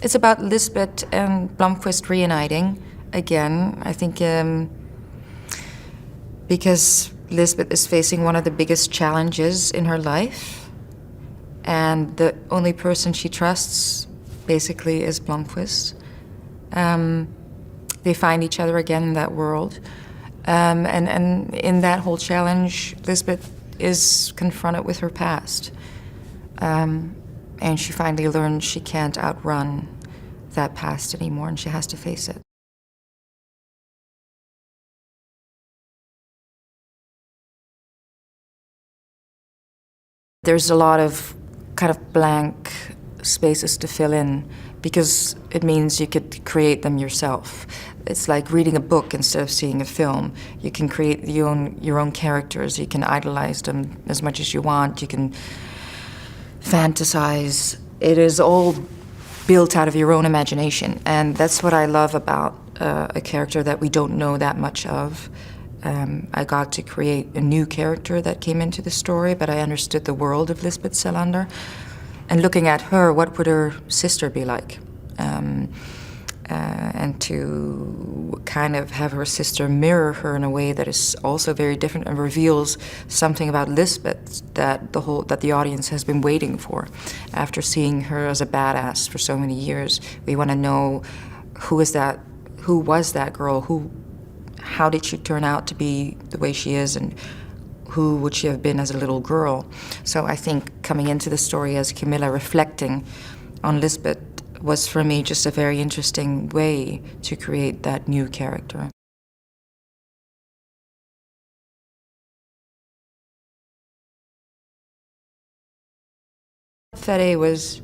It's about Lisbeth and Blomqvist reuniting again. I think because Lisbeth is facing one of the biggest challenges in her life, and the only person she trusts basically is Blomqvist. They find each other again in that world. And in that whole challenge, Lisbeth is confronted with her past. And she finally learns she can't outrun that past anymore, and she has to face it. There's a lot of kind of blank spaces to fill in, because it means you could create them yourself. It's like reading a book instead of seeing a film. You can create your own characters. You can idolize them as much as you want. You can fantasize. It is all built out of your own imagination, and that's what I love about a character that we don't know that much of. I got to create a new character that came into the story, but I understood the world of Lisbeth Salander. And looking at her, what would her sister be like? And to kind of have her sister mirror her in a way that is also very different and reveals something about Lisbeth that the audience has been waiting for. After seeing her as a badass for so many years, we want to know who was that girl, how did she turn out to be the way she is, and who would she have been as a little girl? So I think coming into the story as Camilla reflecting on Lisbeth was for me just a very interesting way to create that new character. Fede was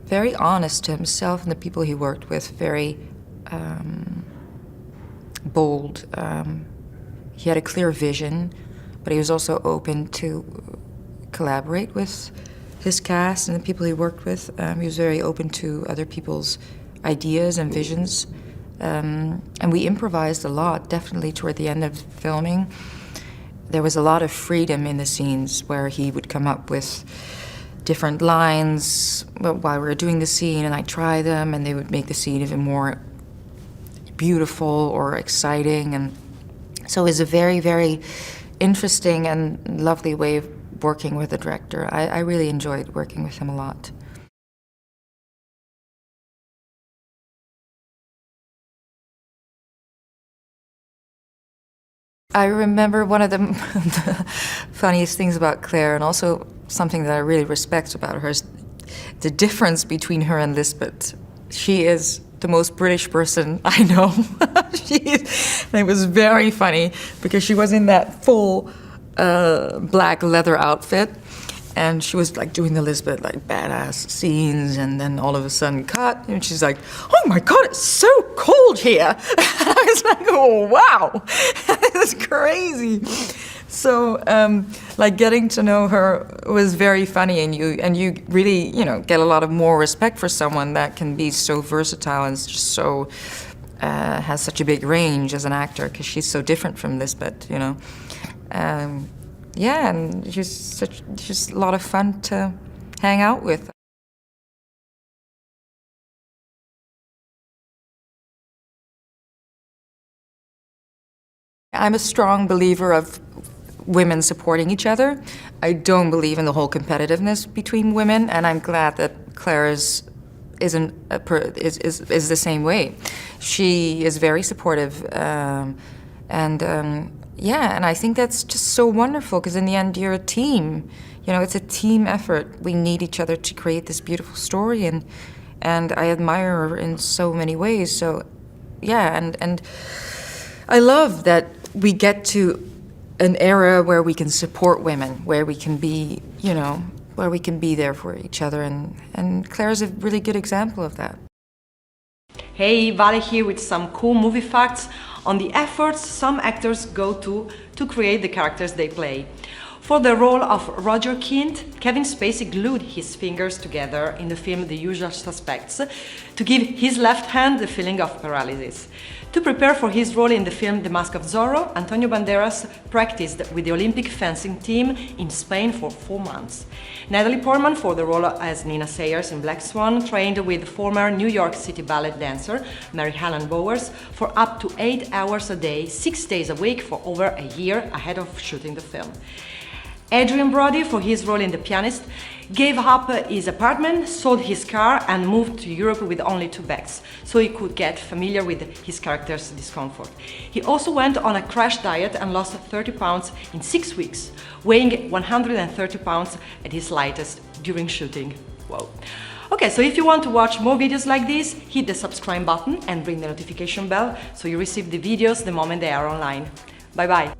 very honest to himself and the people he worked with, very bold. He had a clear vision, but he was also open to collaborate with his cast and the people he worked with. He was very open to other people's ideas and visions. And we improvised a lot, definitely toward the end of filming. There was a lot of freedom in the scenes where he would come up with different lines while we were doing the scene, and I'd try them, and they would make the scene even more beautiful or exciting. And so it was a very, very interesting and lovely way of working with the director. I really enjoyed working with him a lot. I remember one of the funniest things about Claire, and also something that I really respect about her, is the difference between her and Lisbeth. She is the most British person I know. And it was very funny because she was in that full black leather outfit, and she was like doing the Lisbeth like badass scenes, and then all of a sudden cut, and she's like, "Oh my God, it's so cold here." And I was like, "Oh wow, that's crazy." So like getting to know her was very funny, and you really get a lot of more respect for someone that can be so versatile and just so has such a big range as an actor, because she's so different from Lisbeth, yeah, and she's a lot of fun to hang out with. I'm a strong believer of women supporting each other. I don't believe in the whole competitiveness between women, and I'm glad that Claire is the same way. She is very supportive, yeah, and I think that's just so wonderful, because in the end, you're a team. It's a team effort. We need each other to create this beautiful story, and I admire her in so many ways. So, yeah, and I love that we get to an era where we can support women, where we can be, where we can be there for each other, and Claire's a really good example of that. Hey, Vale here with some cool movie facts on the efforts some actors go to create the characters they play. For the role of Roger Kint, Kevin Spacey glued his fingers together in the film The Usual Suspects to give his left hand the feeling of paralysis. To prepare for his role in the film The Mask of Zorro, Antonio Banderas practiced with the Olympic fencing team in Spain for 4 months. Natalie Portman, for the role as Nina Sayers in Black Swan, trained with former New York City ballet dancer Mary Helen Bowers for up to 8 hours a day, 6 days a week for over a year ahead of shooting the film. Adrian Brody, for his role in The Pianist, gave up his apartment, sold his car and moved to Europe with only 2 bags, so he could get familiar with his character's discomfort. He also went on a crash diet and lost 30 pounds in 6 weeks, weighing 130 pounds at his lightest during shooting. Whoa. Okay, so if you want to watch more videos like this, hit the subscribe button and ring the notification bell so you receive the videos the moment they are online. Bye bye!